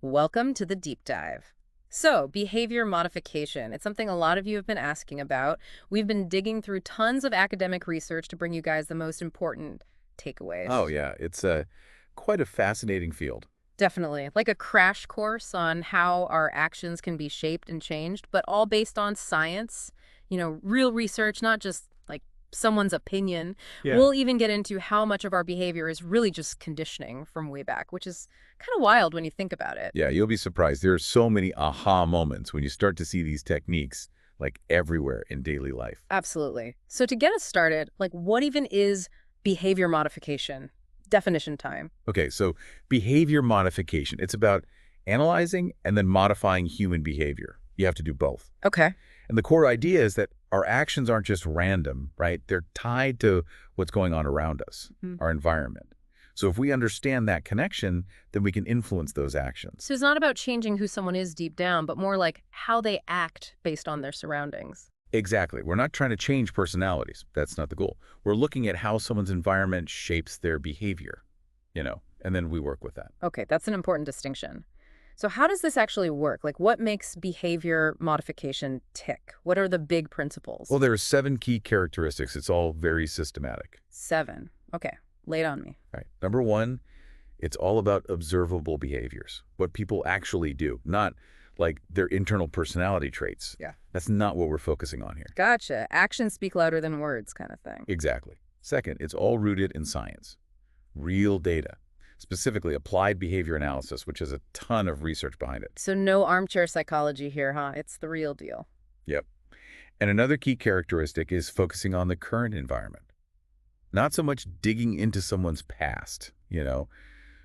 Welcome to the deep dive. So, behavior modification. It's something a lot of you have been asking about. We've been digging through tons of academic research to bring you guys the most important Oh, takeaways. yeah. It's quite a fascinating field. Definitely. Like a crash course on how our actions can be shaped and changed, but all based on science, real research, not just like someone's opinion. Yeah. We'll even get into how much of our behavior is really just conditioning from way back, which is kind of wild when you think about it. Yeah, you'll be surprised. There are so many aha moments when you start to see these techniques like everywhere in daily life. Absolutely. So to get us started, like what even is behavior modification? Definition time. Okay, so behavior modification, it's about analyzing and then modifying human behavior. You have to do both. Okay. And the core idea is that our actions aren't just random, right? They're tied to what's going on around us, Mhm. our environment. So if we understand that connection, then we can influence those actions. So it's not about changing who someone is deep down, but more like how they act based on their surroundings. Exactly. We're not trying to change personalities. That's not the goal. We're looking at how someone's environment shapes their behavior, and then we work with that. Okay, that's an important distinction. So how does this actually work? Like what makes behavior modification tick? What are the big Well, principles? there are 7 key characteristics. It's all very systematic. 7. Okay, lay it on me. Right. Number 1, it's all about observable behaviors, what people actually do, not like their internal personality traits. Yeah. That's not what we're focusing on here. Gotcha. Actions speak louder than words kind of thing. Exactly. Second, it's all rooted in science, real data, specifically applied behavior analysis, which has a ton of research behind it. So no armchair psychology here, huh? It's the real deal. Yep. And another key characteristic is focusing on the current environment. Not so much digging into someone's past,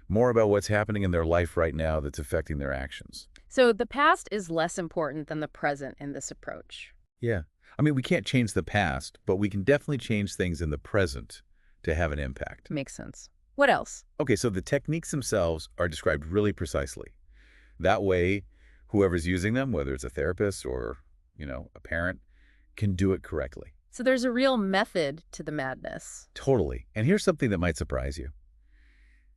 more about what's happening in their life right now that's affecting their actions. So the past is less important than the present in this approach. Yeah. I mean, we can't change the past, but we can definitely change things in the present to have an impact. Makes sense. What else? Okay, so the techniques themselves are described really precisely. That way, whoever's using them, whether it's a therapist or, a parent, can do it correctly. So there's a real method to the madness. Totally. And here's something that might surprise you.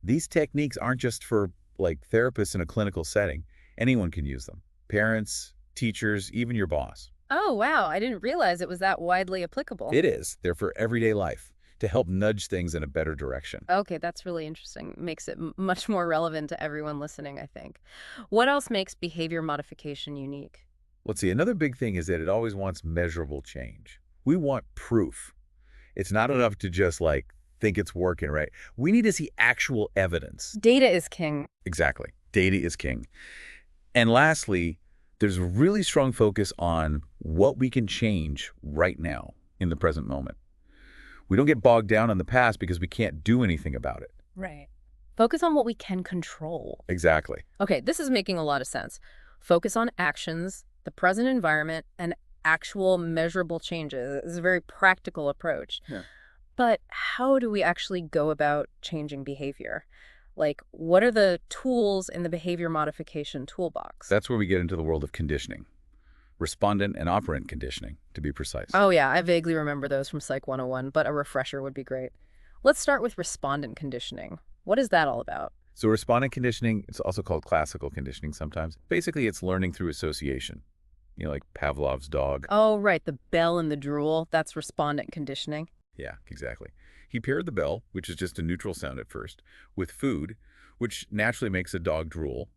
These techniques aren't just for like therapists in a clinical setting. Anyone can use them. Parents, teachers, even your boss. Oh, wow. I didn't realize it was that widely applicable. It is. They're for everyday life to help nudge things in a better direction. Okay, that's really interesting. Makes it much more relevant to everyone listening, I think. What else makes behavior modification unique? Let's see. Another big thing is that it always wants measurable change. We want proof. It's not enough to just like think it's working, right? We need to see actual evidence. Data is king. Exactly. Data is king. And lastly, there's a really strong focus on what we can change right now in the present moment. We don't get bogged down in the past because we can't do anything about it. Right. Focus on what we can control. Exactly. Okay, this is making a lot of sense. Focus on actions, the present environment, and actual measurable changes. It's a very practical approach. Yeah. But how do we actually go about changing behavior? Like, what are the tools in the behavior modification toolbox? That's where we get into the world of conditioning. Respondent and operant conditioning, to be precise. Oh, yeah, I vaguely remember those from Psych 101, but a refresher would be great. Let's start with respondent conditioning. What is that all about? So respondent conditioning, it's also called classical conditioning sometimes. Basically, it's learning through association, like Pavlov's dog. Oh, right, the bell and the drool. That's respondent conditioning. Yeah, exactly. He paired the bell, which is just a neutral sound at first, with food, which naturally makes a dog drool.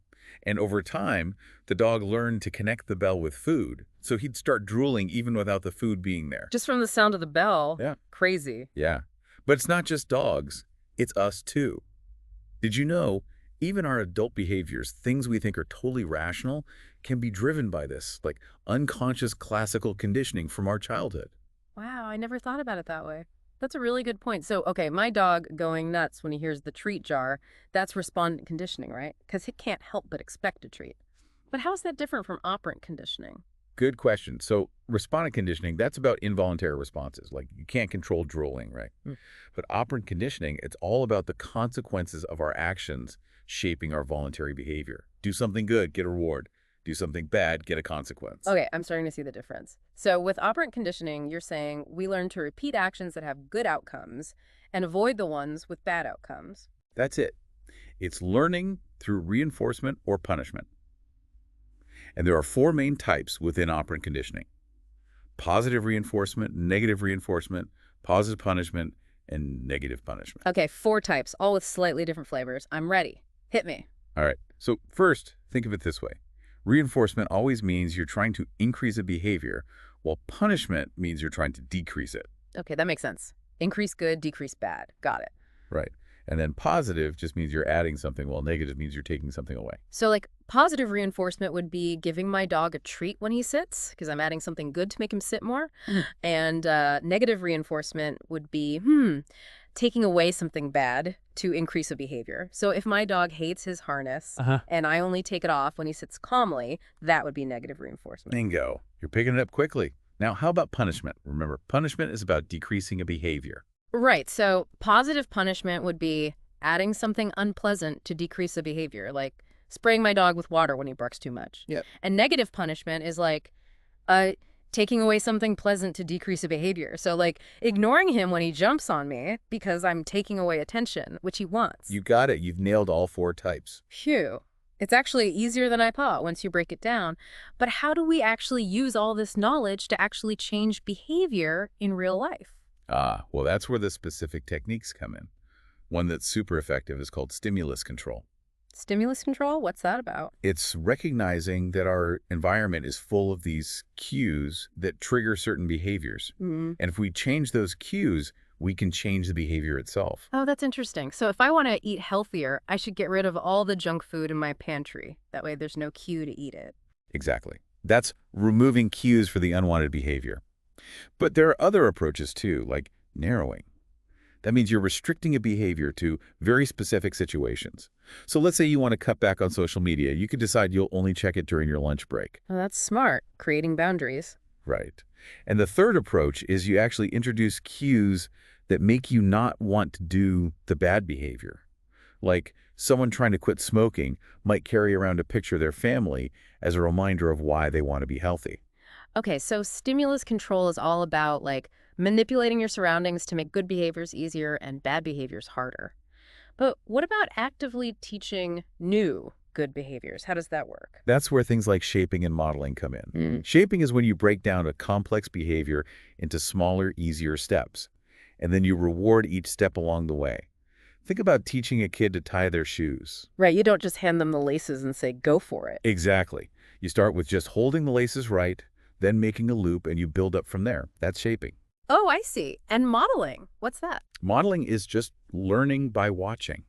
And over time, the dog learned to connect the bell with food, so he'd start drooling even without the food being there. Just from the sound of the bell. Yeah. Crazy. Yeah. But it's not just dogs. It's us too. Did you know even our adult behaviors, things we think are totally rational, can be driven by this, like unconscious classical conditioning from our childhood? Wow, I never thought about it that way. That's a really good point. So, okay, my dog going nuts when he hears the treat jar, that's respondent conditioning, right? Because he can't help but expect a treat. But how is that different from operant conditioning? Good question. So respondent conditioning, that's about involuntary responses. Like you can't control drooling, right? Hmm. But operant conditioning, it's all about the consequences of our actions shaping our voluntary behavior. Do something good, get a reward. Do something bad, get a consequence. Okay, I'm starting to see the difference. So with operant conditioning, you're saying we learn to repeat actions that have good outcomes and avoid the ones with bad outcomes. That's it. It's learning through reinforcement or punishment. And there are four main types within operant conditioning: positive reinforcement, negative reinforcement, positive punishment, and negative punishment. Okay, 4 types, all with slightly different flavors. I'm ready. Hit me. All right, so first, think of it this way. Reinforcement always means you're trying to increase a behavior, while punishment means you're trying to decrease it. Okay, that makes sense. Increase good, decrease bad. Got it. Right. And then positive just means you're adding something, while negative means you're taking something away. So, like, positive reinforcement would be giving my dog a treat when he sits, because I'm adding something good to make him sit more. And negative reinforcement would be, taking away something bad to increase a behavior. So if my dog hates his harness and I only take it off when he sits calmly, that would be negative reinforcement. Bingo. You're picking it up quickly. Now, how about punishment? Remember, punishment is about decreasing a behavior. Right. So positive punishment would be adding something unpleasant to decrease a behavior, like spraying my dog with water when he barks too much. Yep. And negative punishment is like taking away something pleasant to decrease a behavior. So like ignoring him when he jumps on me because I'm taking away attention, which he wants. You got it. You've nailed all four types. Phew. It's actually easier than I thought once you break it down. But how do we actually use all this knowledge to actually change behavior in real life? Well, that's where the specific techniques come in. One that's super effective is called stimulus control. Stimulus control? What's that about? It's recognizing that our environment is full of these cues that trigger certain behaviors. And if we change those cues, we can change the behavior itself. Oh, that's interesting. So if I want to eat healthier, I should get rid of all the junk food in my pantry. That way there's no cue to eat it. Exactly. That's removing cues for the unwanted behavior. But there are other approaches too, like narrowing. That means you're restricting a behavior to very specific situations. So let's say you want to cut back on social media. You could decide you'll only check it during your lunch break. Oh, that's smart. Creating boundaries. Right. And the third approach is you actually introduce cues that make you not want to do the bad behavior. Like someone trying to quit smoking might carry around a picture of their family as a reminder of why they want to be healthy. Okay, so stimulus control is all about like manipulating your surroundings to make good behaviors easier and bad behaviors harder. But what about actively teaching new good behaviors? How does that work? That's where things like shaping and modeling come in. Shaping is when you break down a complex behavior into smaller, easier steps, and then you reward each step along the way. Think about teaching a kid to tie their shoes. Right, you don't just hand them the laces and say, go for it. Exactly. You start with just holding the laces right, then making a loop, and you build up from there. That's shaping. Oh, I see. And modeling, what's that? Modeling is just learning by watching.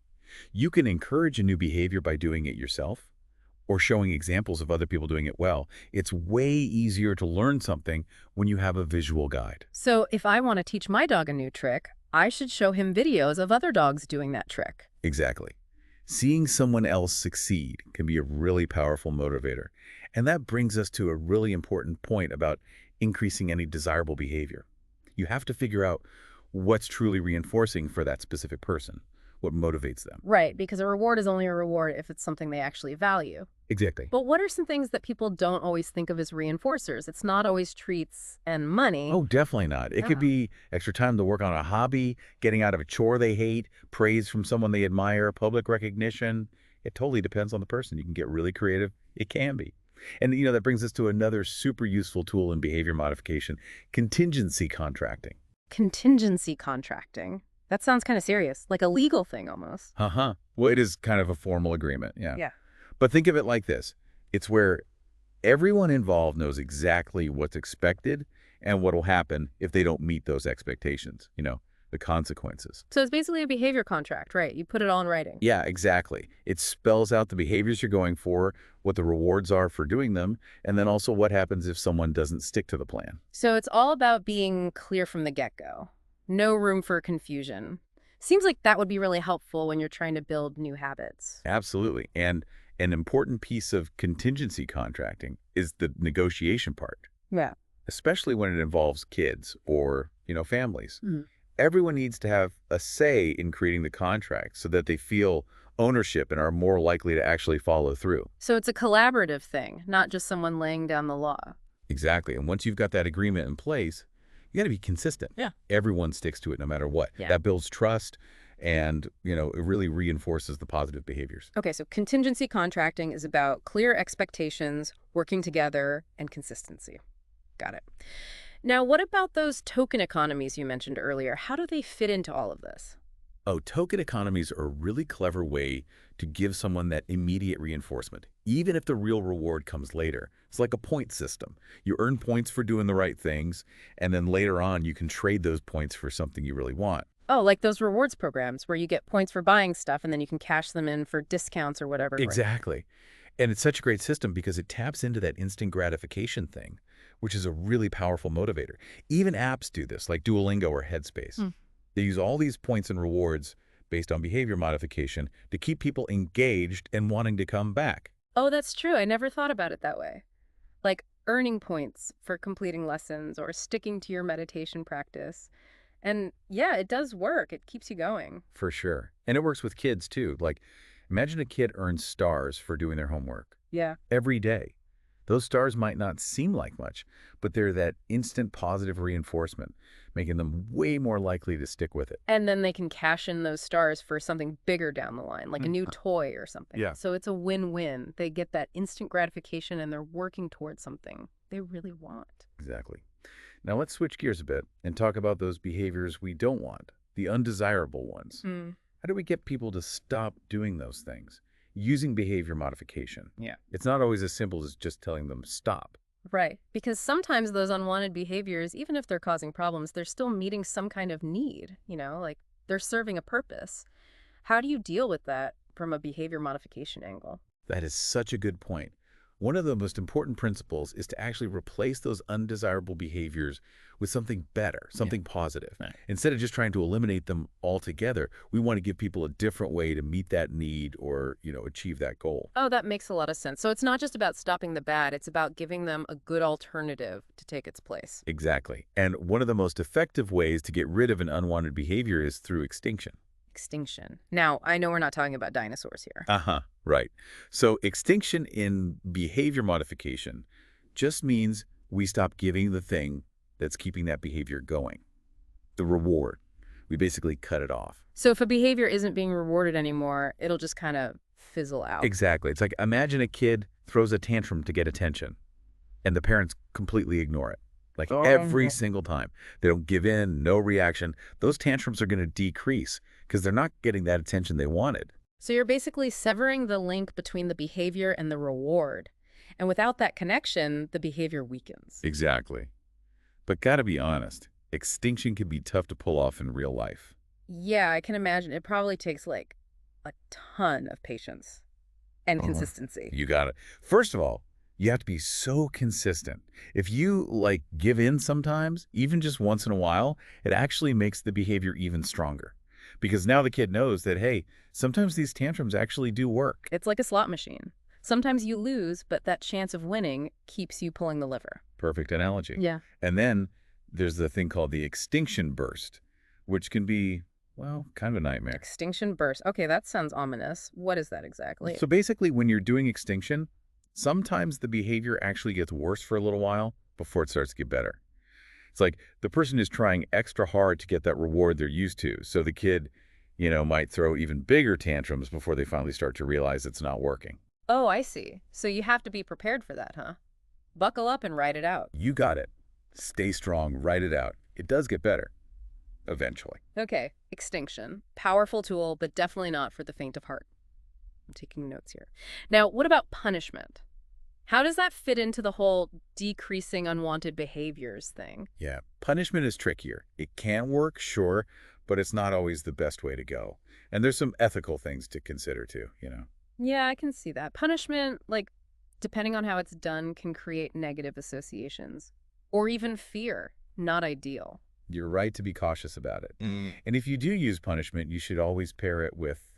You can encourage a new behavior by doing it yourself or showing examples of other people doing it well. It's way easier to learn something when you have a visual guide. So if I want to teach my dog a new trick, I should show him videos of other dogs doing that trick. Exactly. Seeing someone else succeed can be a really powerful motivator. And that brings us to a really important point about increasing any desirable behavior. You have to figure out what's truly reinforcing for that specific person, what motivates them. Right, because a reward is only a reward if it's something they actually value. Exactly. But what are some things that people don't always think of as reinforcers? It's not always treats and money. Oh, definitely not. It could be extra time to work on a hobby, getting out of a chore they hate, praise from someone they admire, public recognition. It totally depends on the person. You can get really creative. It can be. And, that brings us to another super useful tool in behavior modification, contingency contracting. Contingency contracting? That sounds kind of serious, like a legal thing almost. Well, it is kind of a formal agreement, yeah. Yeah. But think of it like this. It's where everyone involved knows exactly what's expected and what will happen if they don't meet those expectations, the consequences. So it's basically a behavior contract, right? You put it all in writing. Yeah, exactly. It spells out the behaviors you're going for, what the rewards are for doing them, and then also what happens if someone doesn't stick to the plan. So it's all about being clear from the get-go. No room for confusion. Seems like that would be really helpful when you're trying to build new habits. Absolutely. And an important piece of contingency contracting is the negotiation part. Yeah. Especially when it involves kids or, families. Everyone needs to have a say in creating the contract so that they feel ownership and are more likely to actually follow through. So it's a collaborative thing, not just someone laying down the law. Exactly. And once you've got that agreement in place, you got to be consistent. Yeah. Everyone sticks to it no matter what. Yeah. That builds trust, and, it really reinforces the positive behaviors. Okay, so contingency contracting is about clear expectations, working together, and consistency. Got it. Now, what about those token economies you mentioned earlier? How do they fit into all of this? Oh, token economies are a really clever way to give someone that immediate reinforcement, even if the real reward comes later. It's like a point system. You earn points for doing the right things, and then later on you can trade those points for something you really want. Oh, like those rewards programs where you get points for buying stuff and then you can cash them in for discounts or whatever. Right. Exactly. And it's such a great system because it taps into that instant gratification thing, which is a really powerful motivator. Even apps do this, like Duolingo or Headspace. They use all these points and rewards based on behavior modification to keep people engaged and wanting to come back. Oh, that's true. I never thought about it that way. Like earning points for completing lessons or sticking to your meditation practice. And yeah, it does work. It keeps you going. For sure. And it works with kids too. Like, imagine a kid earns stars for doing their homework Yeah. every day. Those stars might not seem like much, but they're that instant positive reinforcement, making them way more likely to stick with it. And then they can cash in those stars for something bigger down the line, like a new toy or something. Yeah. So it's a win-win. They get that instant gratification and they're working towards something they really want. Exactly. Now let's switch gears a bit and talk about those behaviors we don't want, the undesirable ones. How do we get people to stop doing those things? Using behavior modification. Yeah. It's not always as simple as just telling them stop. Right. Because sometimes those unwanted behaviors, even if they're causing problems, they're still meeting some kind of need, like they're serving a purpose. How do you deal with that from a behavior modification angle? That is such a good point. One of the most important principles is to actually replace those undesirable behaviors with something better, something positive. Right. Instead of just trying to eliminate them altogether, we want to give people a different way to meet that need or, achieve that goal. Oh, that makes a lot of sense. So it's not just about stopping the bad, it's about giving them a good alternative to take its place. Exactly. And one of the most effective ways to get rid of an unwanted behavior is through extinction. Extinction. Now, I know we're not talking about dinosaurs here. Right. So extinction in behavior modification just means we stop giving the thing that's keeping that behavior going, the reward. We basically cut it off. So if a behavior isn't being rewarded anymore, it'll just kind of fizzle out. Exactly. It's like, imagine a kid throws a tantrum to get attention and the parents completely ignore it. Like every single time. They don't give in, no reaction. Those tantrums are going to decrease because they're not getting that attention they wanted. So you're basically severing the link between the behavior and the reward. And without that connection, the behavior weakens. Exactly. But gotta be honest, extinction can be tough to pull off in real life. Yeah, I can imagine. It probably takes like a ton of patience and consistency. You got it. First of all, you have to be so consistent. If you give in sometimes, even just once in a while, it actually makes the behavior even stronger. Because now the kid knows that, hey, sometimes these tantrums actually do work. It's like a slot machine. Sometimes you lose, but that chance of winning keeps you pulling the lever. Perfect analogy. Yeah. And then there's the thing called the extinction burst, which can be, kind of a nightmare. Extinction burst. Okay, that sounds ominous. What is that exactly? So basically, when you're doing extinction, sometimes the behavior actually gets worse for a little while before it starts to get better. It's like the person is trying extra hard to get that reward they're used to. So the kid, might throw even bigger tantrums before they finally start to realize it's not working. Oh, I see. So you have to be prepared for that, huh? Buckle up and ride it out. You got it. Stay strong, ride it out. It does get better. Eventually. Okay, extinction. Powerful tool, but definitely not for the faint of heart. I'm taking notes here. Now, what about punishment? How does that fit into the whole decreasing unwanted behaviors thing? Yeah, punishment is trickier. It can work, sure, but it's not always the best way to go. And there's some ethical things to consider too, Yeah, I can see that. Punishment, depending on how it's done, can create negative associations or even fear. Not ideal. You're right to be cautious about it. And if you do use punishment, you should always pair it with,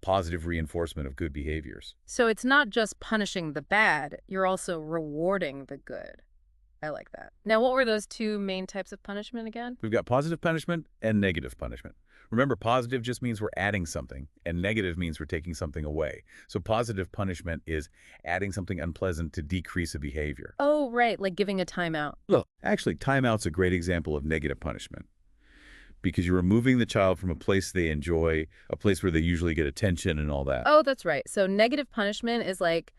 positive reinforcement of good behaviors. So it's not just punishing the bad, you're also rewarding the good. I like that. Now, what were those two main types of punishment again? We've got positive punishment and negative punishment. Remember, positive just means we're adding something, and negative means we're taking something away. So positive punishment is adding something unpleasant to decrease a behavior. Oh, right, like giving a timeout. Look, actually, timeout's a great example of negative punishment. because you're removing the child from a place they enjoy, a place where they usually get attention and all that. Oh, that's right. So negative punishment is like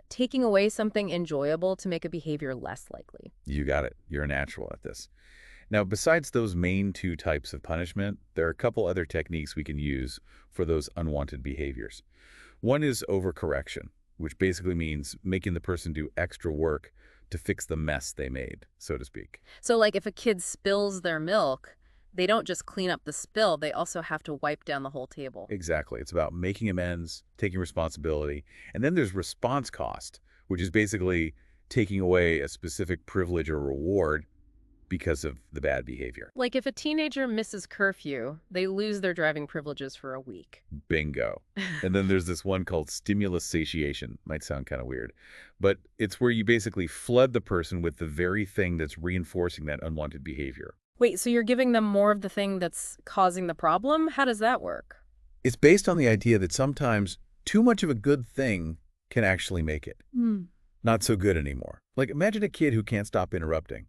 taking away something enjoyable to make a behavior less likely. You got it. You're a natural at this. Now, besides those main two types of punishment, there are a couple other techniques we can use for those unwanted behaviors. One is overcorrection, which basically means making the person do extra work to fix the mess they made, so to speak. So like if a kid spills their milk, they don't just clean up the spill, they also have to wipe down the whole table. Exactly. It's about making amends, taking responsibility. And then there's response cost, which is basically taking away a specific privilege or reward because of the bad behavior. Like if a teenager misses curfew, they lose their driving privileges for a week. Bingo. And then there's this one called stimulus satiation. Might sound kind of weird, but it's where you basically flood the person with the very thing that's reinforcing that unwanted behavior. Wait, so you're giving them more of the thing that's causing the problem? How does that work? It's based on the idea that sometimes too much of a good thing can actually make it Hmm. not so good anymore. Like imagine a kid who can't stop interrupting.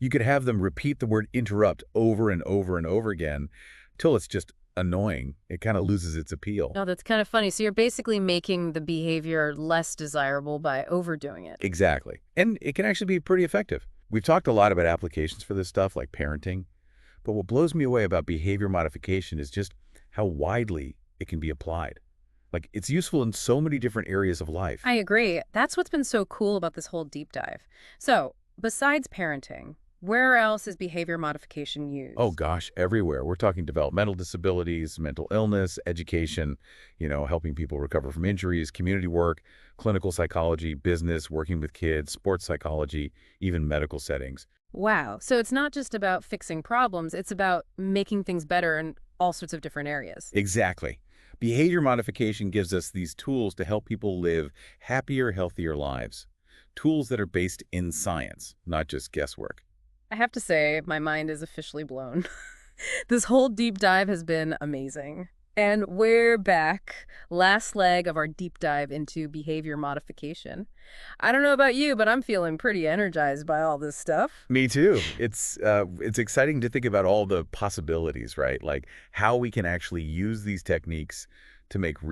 You could have them repeat the word interrupt over and over and over again till it's just annoying. It kind of loses its appeal. Oh, that's kind of funny. So you're basically making the behavior less desirable by overdoing it. Exactly. And it can actually be pretty effective. We've talked a lot about applications for this stuff like parenting, but what blows me away about behavior modification is just how widely it can be applied. Like it's useful in so many different areas of life. I agree. That's what's been so cool about this whole deep dive. So, besides parenting, where else is behavior modification used? Oh gosh, everywhere. We're talking developmental disabilities, mental illness, education, helping people recover from injuries, community work, clinical psychology, business, working with kids, sports psychology, even medical settings. Wow. So it's not just about fixing problems, it's about making things better in all sorts of different areas. Exactly. Behavior modification gives us these tools to help people live happier, healthier lives. Tools that are based in science, not just guesswork. I have to say, my mind is officially blown. This whole deep dive has been amazing. And we're back. Last leg of our deep dive into behavior modification. I don't know about you, but I'm feeling pretty energized by all this stuff. Me too. It's exciting to think about all the possibilities, right? Like how we can actually use these techniques to make